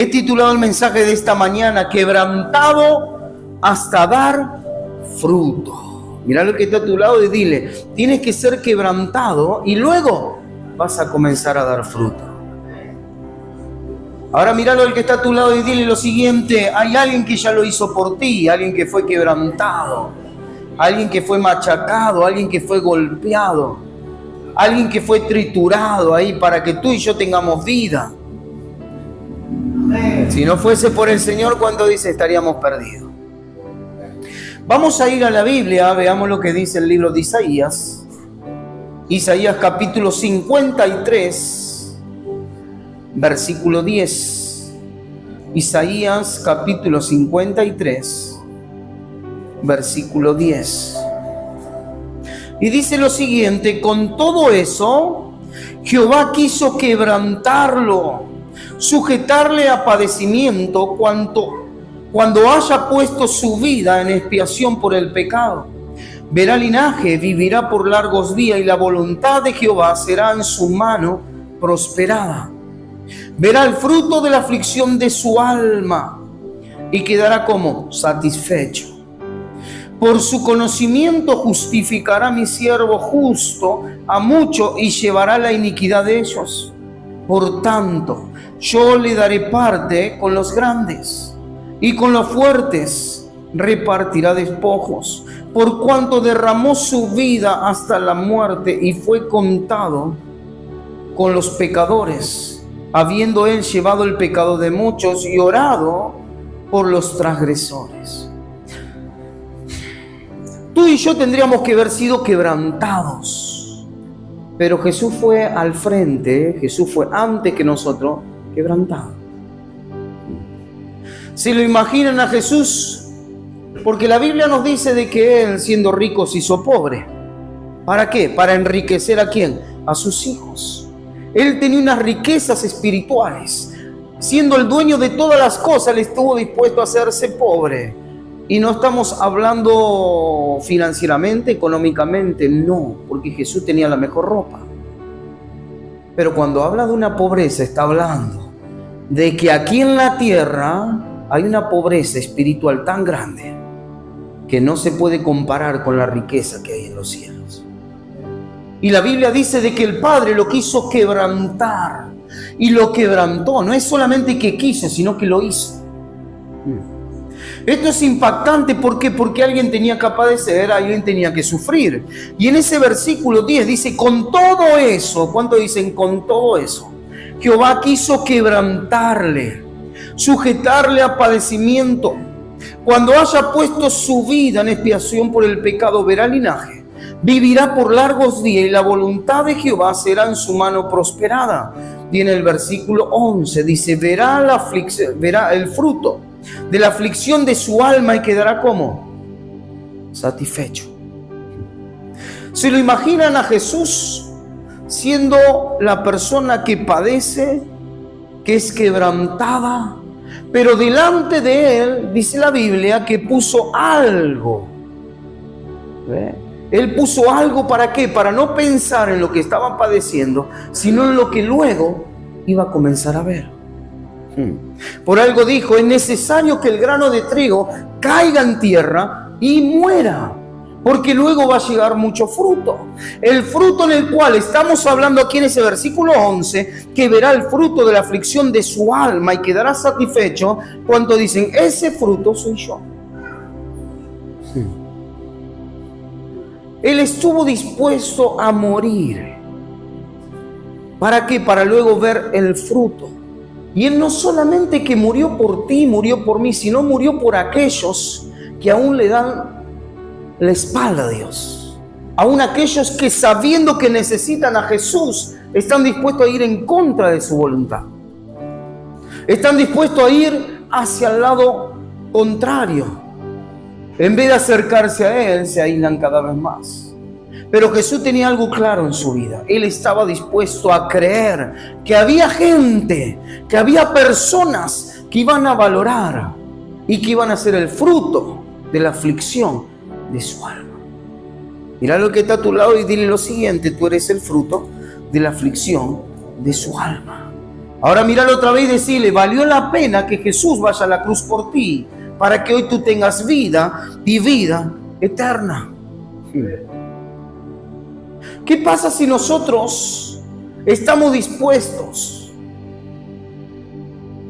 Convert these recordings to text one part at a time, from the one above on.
He titulado el mensaje de esta mañana, quebrantado hasta dar fruto. Mirá lo que está a tu lado y dile, tienes que ser quebrantado y luego vas a comenzar a dar fruto. Ahora míralo al que está a tu lado y dile lo siguiente, hay alguien que ya lo hizo por ti, alguien que fue quebrantado, alguien que fue machacado, alguien que fue golpeado, alguien que fue triturado ahí para que tú y yo tengamos vida. Si no fuese por el Señor, ¿cuánto dice? Estaríamos perdidos. Vamos a ir a la Biblia, veamos lo que dice el libro de Isaías. Isaías capítulo 53, versículo 10. Isaías capítulo 53, versículo 10. Y dice lo siguiente, con todo eso, Jehová quiso quebrantarlo, sujetarle a padecimiento cuando haya puesto su vida en expiación por el pecado. Verá linaje, vivirá por largos días y la voluntad de Jehová será en su mano prosperada. Verá el fruto de la aflicción de su alma y quedará como satisfecho. Por su conocimiento justificará mi siervo justo a muchos y llevará la iniquidad de ellos. Por tanto, yo le daré parte con los grandes y con los fuertes repartirá despojos, por cuanto derramó su vida hasta la muerte y fue contado con los pecadores, habiendo él llevado el pecado de muchos y orado por los transgresores. Tú y yo tendríamos que haber sido quebrantados, pero Jesús fue al frente, Jesús fue antes que nosotros quebrantado. ¿Se lo imaginan a Jesús? Porque la Biblia nos dice de que Él, siendo rico, se hizo pobre. ¿Para qué? Para enriquecer ¿a quién? A sus hijos. Él tenía unas riquezas espirituales. Siendo el dueño de todas las cosas, Él estuvo dispuesto a hacerse pobre. Y no estamos hablando financieramente, económicamente, no, porque Jesús tenía la mejor ropa. Pero cuando habla de una pobreza, está hablando de que aquí en la tierra hay una pobreza espiritual tan grande que no se puede comparar con la riqueza que hay en los cielos. Y la Biblia dice de que el Padre lo quiso quebrantar y lo quebrantó. No es solamente que quiso, sino que lo hizo. Esto es impactante, ¿por qué? Porque alguien tenía que padecer, alguien tenía que sufrir. Y en ese versículo 10 dice, con todo eso, ¿cuánto dicen con todo eso? Jehová quiso quebrantarle, sujetarle a padecimiento. Cuando haya puesto su vida en expiación por el pecado, verá linaje, vivirá por largos días y la voluntad de Jehová será en su mano prosperada. Y en el versículo 11 dice, verá el fruto de la aflicción de su alma y quedará como satisfecho. ¿Se lo imaginan a Jesús siendo la persona que padece, que es quebrantada, pero delante de él, dice la Biblia, que puso algo? Él puso algo, ¿para qué? Para no pensar en lo que estaba padeciendo, sino en lo que luego iba a comenzar a ver. Por algo dijo, es necesario que el grano de trigo caiga en tierra y muera, porque luego va a llegar mucho fruto. El fruto en el cual estamos hablando aquí en ese versículo 11, que verá el fruto de la aflicción de su alma y quedará satisfecho, cuando dicen, ese fruto soy yo. Él estuvo dispuesto a morir. ¿Para qué? Para luego ver el fruto. Y Él no solamente que murió por ti, murió por mí, sino murió por aquellos que aún le dan la espalda a Dios. Aún aquellos que sabiendo que necesitan a Jesús, están dispuestos a ir en contra de su voluntad. Están dispuestos a ir hacia el lado contrario. En vez de acercarse a Él, se aíslan cada vez más. Pero Jesús tenía algo claro en su vida. Él estaba dispuesto a creer que había gente, que había personas que iban a valorar y que iban a ser el fruto de la aflicción de su alma. Mira lo que está a tu lado y dile lo siguiente, tú eres el fruto de la aflicción de su alma. Ahora míralo otra vez y decirle, valió la pena que Jesús vaya a la cruz por ti, para que hoy tú tengas vida y vida eterna. ¿Qué pasa si nosotros estamos dispuestos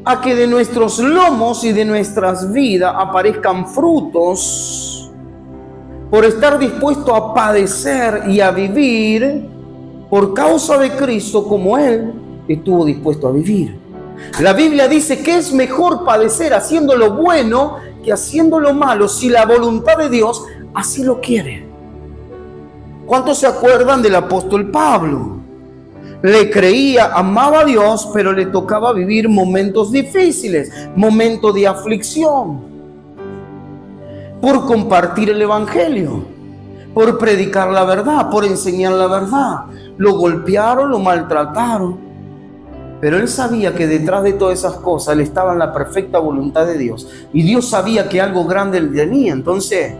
a que de nuestros lomos y de nuestras vidas aparezcan frutos por estar dispuesto a padecer y a vivir por causa de Cristo como Él estuvo dispuesto a vivir? La Biblia dice que es mejor padecer haciendo lo bueno que haciendo lo malo, si la voluntad de Dios así lo quiere. ¿Cuántos se acuerdan del apóstol Pablo? Le creía, amaba a Dios, pero le tocaba vivir momentos difíciles, momentos de aflicción, por compartir el evangelio, por predicar la verdad, por enseñar la verdad. Lo golpearon, lo maltrataron, pero él sabía que detrás de todas esas cosas él estaba en la perfecta voluntad de Dios, y Dios sabía que algo grande él tenía. Entonces,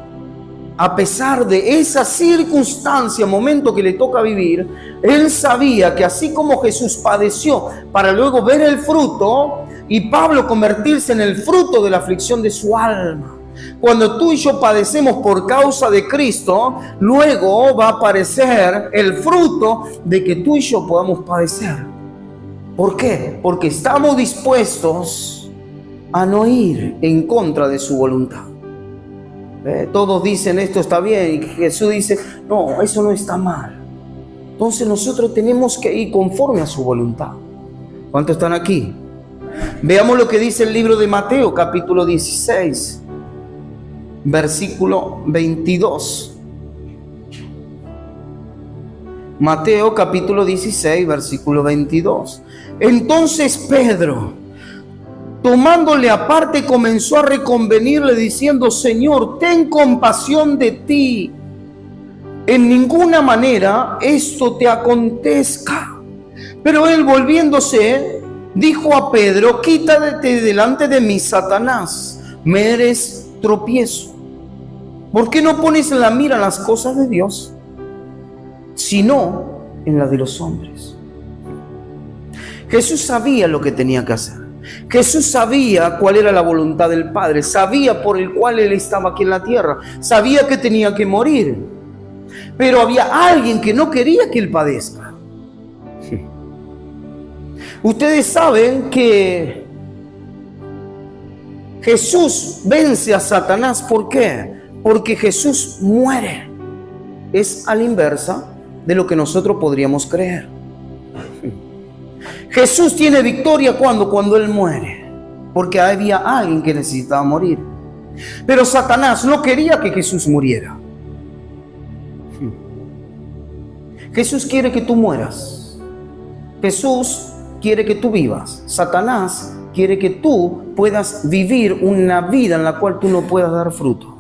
a pesar de esa circunstancia, momento que le toca vivir, él sabía que así como Jesús padeció para luego ver el fruto, y Pablo convertirse en el fruto de la aflicción de su alma, cuando tú y yo padecemos por causa de Cristo, luego va a aparecer el fruto de que tú y yo podamos padecer. ¿Por qué? Porque estamos dispuestos a no ir en contra de su voluntad. Todos dicen esto está bien, y Jesús dice no, eso no está mal. Entonces nosotros tenemos que ir conforme a su voluntad. ¿Cuántos están aquí? Veamos lo que dice el libro de Mateo, capítulo 16, versículo 22. Mateo capítulo 16, versículo 22. Entonces Pedro, tomándole aparte, comenzó a reconvenirle diciendo: Señor, ten compasión de ti. En ninguna manera esto te acontezca. Pero él, volviéndose, dijo a Pedro: quítate delante de mí, Satanás, me eres tropiezo. ¿Por qué no pones la mira en las cosas de Dios, sino en las de los hombres? Jesús sabía lo que tenía que hacer. Jesús sabía cuál era la voluntad del Padre, sabía por el cual Él estaba aquí en la tierra, sabía que tenía que morir, pero había alguien que no quería que Él padezca. Ustedes saben que Jesús vence a Satanás. ¿Por qué? Porque Jesús muere. Es a la inversa de lo que nosotros podríamos creer. Jesús tiene victoria cuando Él muere, porque había alguien que necesitaba morir. Pero Satanás no quería que Jesús muriera. Jesús quiere que tú mueras. Jesús quiere que tú vivas. Satanás quiere que tú puedas vivir una vida en la cual tú no puedas dar fruto.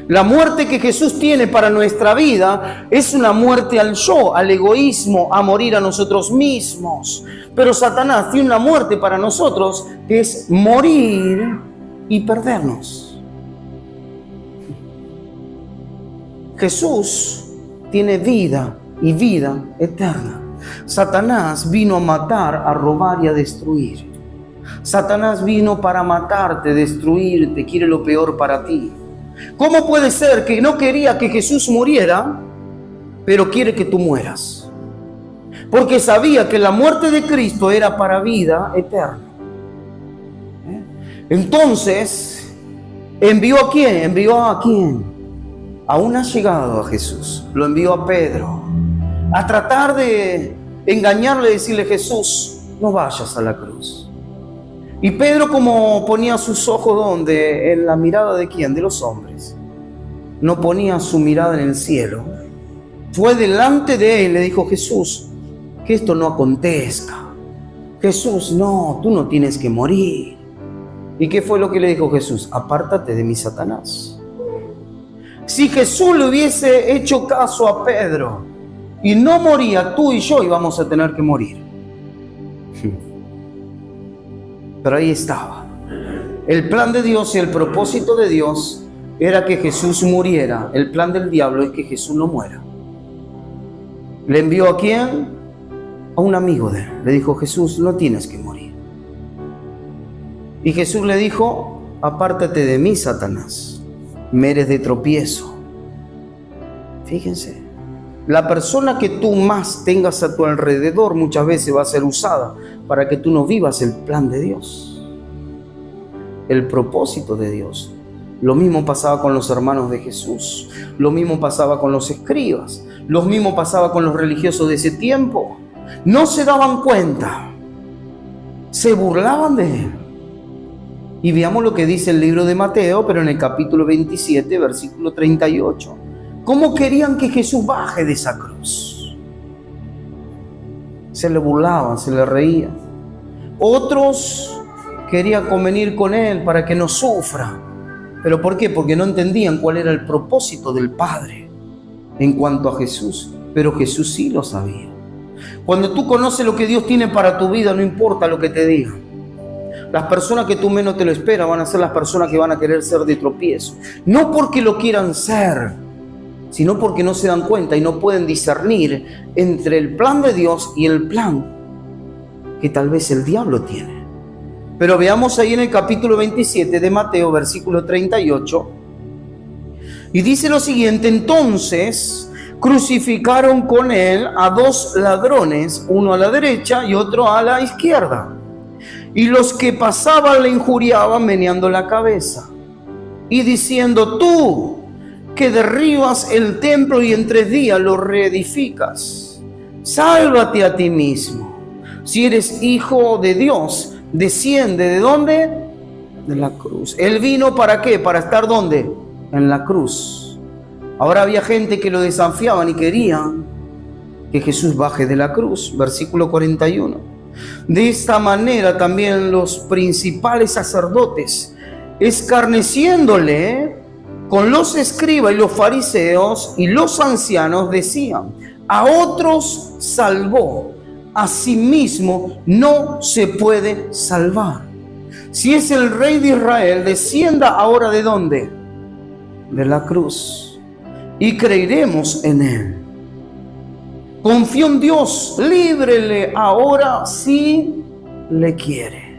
La muerte que Jesús tiene para nuestra vida es una muerte al yo, al egoísmo, a morir a nosotros mismos. Pero Satanás tiene una muerte para nosotros que es morir y perdernos. Jesús tiene vida y vida eterna. Satanás vino a matar, a robar y a destruir. Satanás vino para matarte, destruirte, quiere lo peor para ti. ¿Cómo puede ser que no quería que Jesús muriera, pero quiere que tú mueras? Porque sabía que la muerte de Cristo era para vida eterna. Entonces, ¿envió a quién? ¿Envió a quién? A un allegado a Jesús. Lo envió a Pedro, a tratar de engañarle y decirle: Jesús, no vayas a la cruz. Y Pedro, como ponía sus ojos ¿dónde? En la mirada de ¿quién? De los hombres. No ponía su mirada en el cielo. Fue delante de él y le dijo: Jesús, que esto no acontezca. Jesús, no, tú no tienes que morir. ¿Y qué fue lo que le dijo Jesús? Apártate de mí, Satanás. Si Jesús le hubiese hecho caso a Pedro y no moría, tú y yo íbamos a tener que morir. Pero ahí estaba. El plan de Dios y el propósito de Dios era que Jesús muriera. El plan del diablo es que Jesús no muera. ¿Le envió a quién? a un amigo de él. Le dijo: Jesús, no tienes que morir. Y Jesús le dijo: apártate de mí, Satanás, me eres de tropiezo. Fíjense, la persona que tú más tengas a tu alrededor muchas veces va a ser usada para que tú no vivas el plan de Dios, el propósito de Dios. Lo mismo pasaba con los hermanos de Jesús, lo mismo pasaba con los escribas, lo mismo pasaba con los religiosos de ese tiempo. No se daban cuenta, se burlaban de él. Y veamos lo que dice el libro de Mateo, pero en el capítulo 27, versículo 38. ¿Cómo querían que Jesús baje de esa cruz? Se le burlaban, se le reían. Otros querían convenir con él para que no sufra. ¿Pero por qué? Porque no entendían cuál era el propósito del Padre en cuanto a Jesús. Pero Jesús sí lo sabía. Cuando tú conoces lo que Dios tiene para tu vida, no importa lo que te digan. Las personas que tú menos te lo esperas van a ser las personas que van a querer ser de tropiezo. No porque lo quieran ser, sino porque no se dan cuenta y no pueden discernir entre el plan de Dios y el plan que tal vez el diablo tiene. Pero veamos ahí en el capítulo 27 de Mateo, versículo 38, y dice lo siguiente: entonces crucificaron con él a dos ladrones, uno a la derecha y otro a la izquierda. Y los que pasaban le injuriaban meneando la cabeza y diciendo: tú que derribas el templo y en 3 días lo reedificas, sálvate a ti mismo. Si eres hijo de Dios, desciende. ¿De dónde? De la cruz. Él vino ¿para qué? Para estar ¿dónde? En la cruz. Ahora había gente que lo desafiaban y querían que Jesús baje de la cruz. Versículo 41. De esta manera también los principales sacerdotes, escarneciéndole con los escribas y los fariseos y los ancianos, decían: a otros salvó, a sí mismo no se puede salvar. Si es el Rey de Israel, descienda ahora ¿de dónde? De la cruz, y creeremos en él. Confío en Dios, líbrele ahora si le quiere,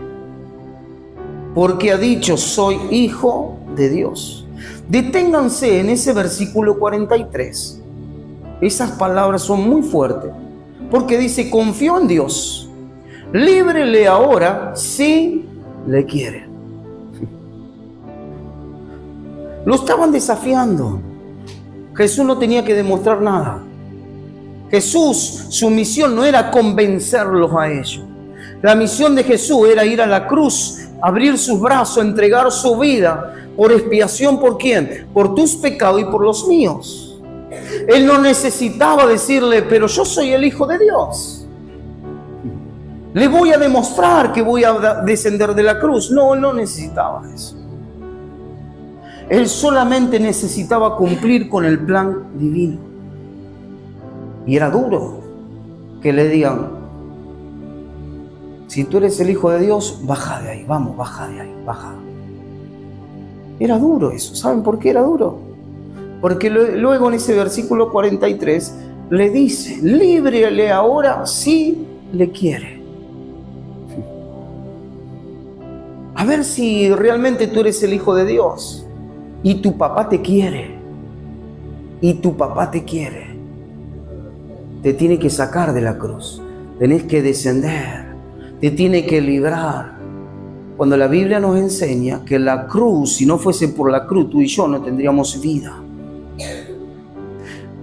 porque ha dicho: soy hijo de Dios. Deténganse en ese versículo 43. Esas palabras son muy fuertes, porque dice: confío en Dios, líbrele ahora si le quiere. Lo estaban desafiando. Jesús no tenía que demostrar nada. Jesús, su misión no era convencerlos a ellos. La misión de Jesús era ir a la cruz, abrir sus brazos, entregar su vida por expiación. ¿Por quién? Por tus pecados y por los míos. Él no necesitaba decirle: pero yo soy el Hijo de Dios, le voy a demostrar que voy a descender de la cruz. No, él no necesitaba eso. Él solamente necesitaba cumplir con el plan divino. Y era duro que le digan: si tú eres el Hijo de Dios, baja de ahí, vamos, baja de ahí, baja. Era duro eso. ¿Saben por qué era duro? Porque luego en ese versículo 43 le dice: líbrele ahora si le quiere. A ver si realmente tú eres el Hijo de Dios y tu papá te quiere. Y tu papá te quiere. Te tiene que sacar de la cruz, tenés que descender, te tiene que librar. Cuando la Biblia nos enseña que la cruz, si no fuese por la cruz, tú y yo no tendríamos vida.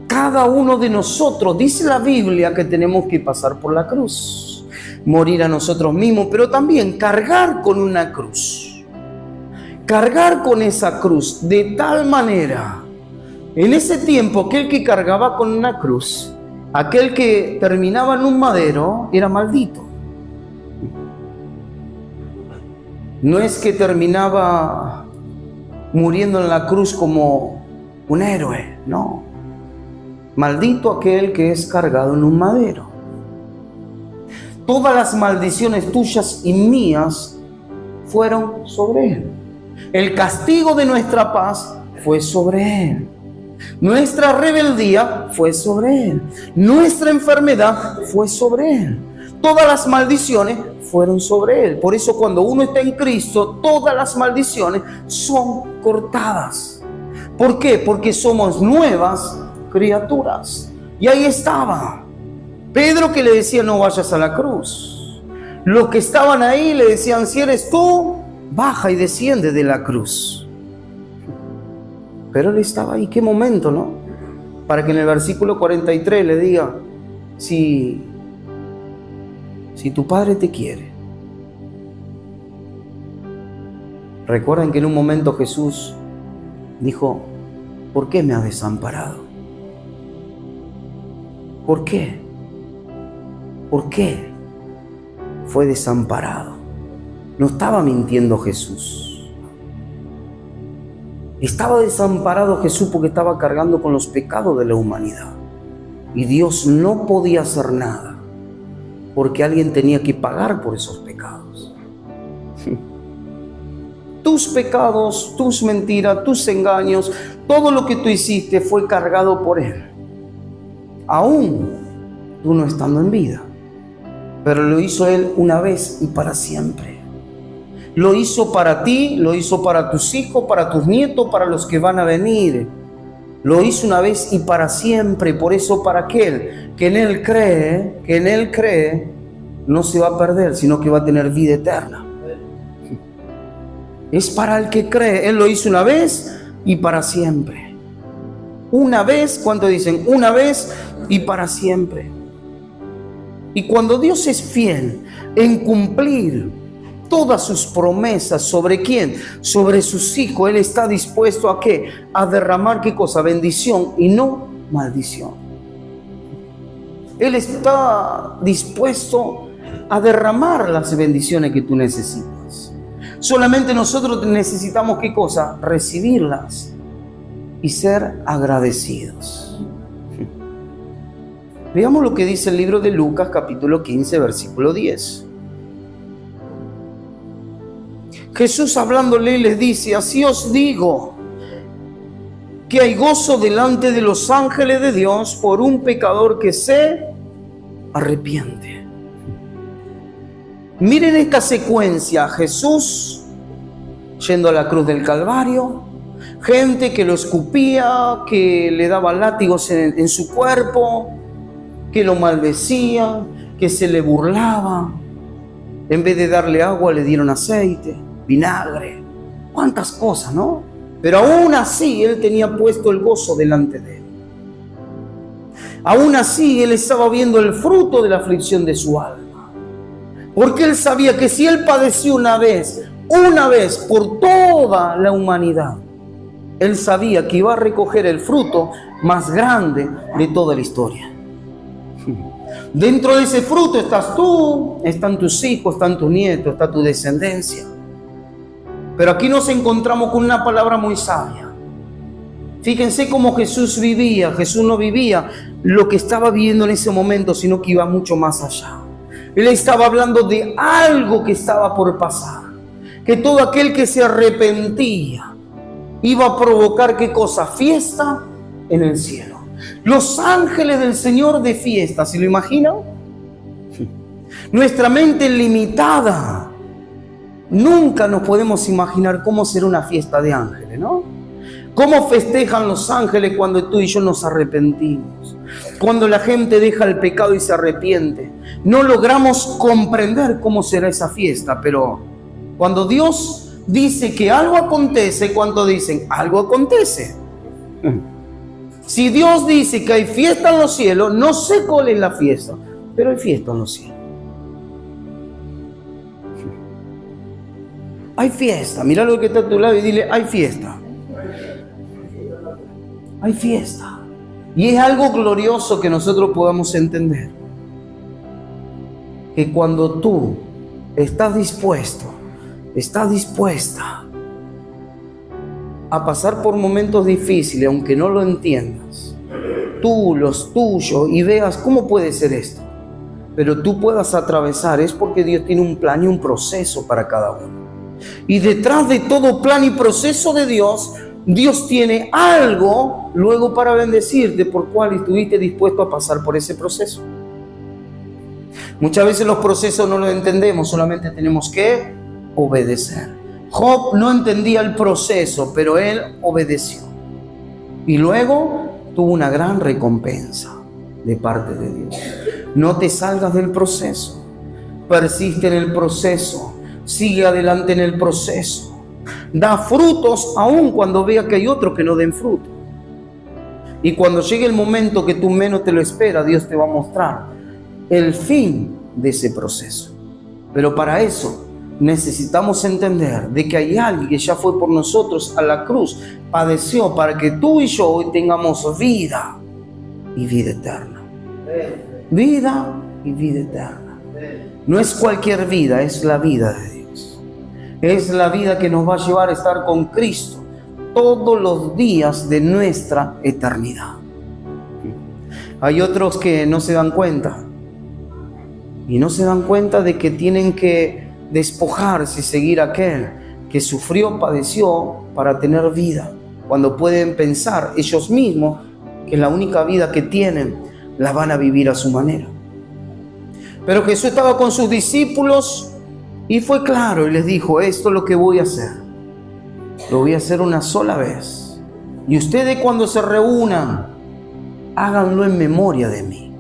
Cada uno de nosotros, dice la Biblia, que tenemos que pasar por la cruz, morir a nosotros mismos, pero también cargar con una cruz. Cargar con esa cruz de tal manera. En ese tiempo, aquel que cargaba con una cruz, aquel que terminaba en un madero, era maldito. No es que terminaba muriendo en la cruz como un héroe, no. Maldito aquel que es cargado en un madero. Todas las maldiciones tuyas y mías fueron sobre él. El castigo de nuestra paz fue sobre él. Nuestra rebeldía fue sobre Él. Nuestra enfermedad fue sobre Él. Todas las maldiciones fueron sobre Él. Por eso cuando uno está en Cristo, todas las maldiciones son cortadas. ¿Por qué? Porque somos nuevas criaturas. Y ahí estaba Pedro, que le decía: no vayas a la cruz. Los que estaban ahí le decían: si eres tú, baja y desciende de la cruz. Pero él estaba ahí. Qué momento, ¿no? Para que en el versículo 43 le diga: si tu Padre te quiere. Recuerden que en un momento Jesús dijo: ¿por qué me has desamparado? ¿Por qué? ¿Por qué fue desamparado? No estaba mintiendo Jesús. Estaba desamparado Jesús porque estaba cargando con los pecados de la humanidad. Y Dios no podía hacer nada, porque alguien tenía que pagar por esos pecados. Tus pecados, tus mentiras, tus engaños, todo lo que tú hiciste fue cargado por Él. Aún tú no estando en vida. Pero lo hizo Él una vez y para siempre. Lo hizo para ti, lo hizo para tus hijos, para tus nietos, para los que van a venir. Lo hizo una vez y para siempre. Por eso, para aquel que en Él cree, no se va a perder, sino que va a tener vida eterna. Es para el que cree. Él lo hizo una vez y para siempre. Una vez, ¿cuánto dicen? Una vez y para siempre. Y cuando Dios es fiel en cumplir todas sus promesas, ¿sobre quién? Sobre sus hijos. Él está dispuesto a ¿qué? A derramar ¿qué cosa? Bendición y no maldición. Él está dispuesto a derramar las bendiciones que tú necesitas. Solamente nosotros necesitamos ¿qué cosa? Recibirlas y ser agradecidos. Veamos lo que dice el libro de Lucas, capítulo 15, versículo 10. Jesús hablándole les dice: así os digo, que hay gozo delante de los ángeles de Dios por un pecador que se arrepiente. Miren esta secuencia: Jesús yendo a la cruz del Calvario, gente que lo escupía, que le daba látigos en su cuerpo, que lo maldecía, que se le burlaba. En vez de darle agua le dieron aceite, vinagre, cuántas cosas, ¿no? Pero aún así Él tenía puesto el gozo delante de Él. Aún así Él estaba viendo el fruto de la aflicción de su alma. Porque Él sabía que si Él padeció una vez por toda la humanidad, Él sabía que iba a recoger el fruto más grande de toda la historia. Dentro de ese fruto estás tú, están tus hijos, están tus nietos, está tu descendencia. Pero aquí nos encontramos con una palabra muy sabia. Fíjense cómo Jesús vivía. Jesús no vivía lo que estaba viviendo en ese momento, sino que iba mucho más allá. Él estaba hablando de algo que estaba por pasar. Que todo aquel que se arrepentía iba a provocar ¿qué cosa? Fiesta en el cielo. Los ángeles del Señor de fiesta, ¿se lo imaginan? Nuestra mente limitada, nunca nos podemos imaginar cómo será una fiesta de ángeles, ¿no? ¿Cómo festejan los ángeles cuando tú y yo nos arrepentimos? Cuando la gente deja el pecado y se arrepiente. No logramos comprender cómo será esa fiesta, pero cuando Dios dice que algo acontece, ¿cuánto dicen? Algo acontece. Si Dios dice que hay fiesta en los cielos, no sé cuál es la fiesta, pero hay fiesta en los cielos. Hay fiesta. Mira lo que está a tu lado y dile: hay fiesta. Hay fiesta. Y es algo glorioso que nosotros podamos entender. Que cuando tú estás dispuesta a pasar por momentos difíciles, aunque no lo entiendas, tú, los tuyos, y veas cómo puede ser esto, pero tú puedas atravesar, es porque Dios tiene un plan y un proceso para cada uno. Y detrás de todo plan y proceso de Dios, Dios tiene algo luego para bendecirte, por cual estuviste dispuesto a pasar por ese proceso. Muchas veces los procesos no los entendemos, solamente tenemos que obedecer. Job no entendía el proceso, pero él obedeció. Y luego tuvo una gran recompensa de parte de Dios. No te salgas del proceso. Persiste en el proceso. Sigue adelante en el proceso. Da frutos aun cuando vea que hay otros que no den fruto. Y cuando llegue el momento que tú menos te lo esperas, Dios te va a mostrar el fin de ese proceso. Pero para eso necesitamos entender de que hay alguien que ya fue por nosotros a la cruz, padeció para que tú y yo hoy tengamos vida y vida eterna. Vida y vida eterna. No es cualquier vida, es la vida de Dios. Es la vida que nos va a llevar a estar con Cristo todos los días de nuestra eternidad. Hay otros que no se dan cuenta. Y no se dan cuenta de que tienen que despojarse y seguir a aquel que sufrió, padeció para tener vida. Cuando pueden pensar ellos mismos que la única vida que tienen la van a vivir a su manera. Pero Jesús estaba con sus discípulos y fue claro y les dijo: esto es lo que voy a hacer. Lo voy a hacer una sola vez. Y ustedes cuando se reúnan, háganlo en memoria de mí.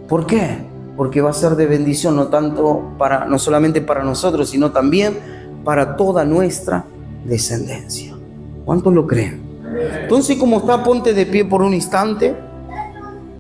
¿Por qué? Porque va a ser de bendición no solamente para nosotros, sino también para toda nuestra descendencia. ¿Cuántos lo creen? Entonces, como está, ponte de pie por un instante.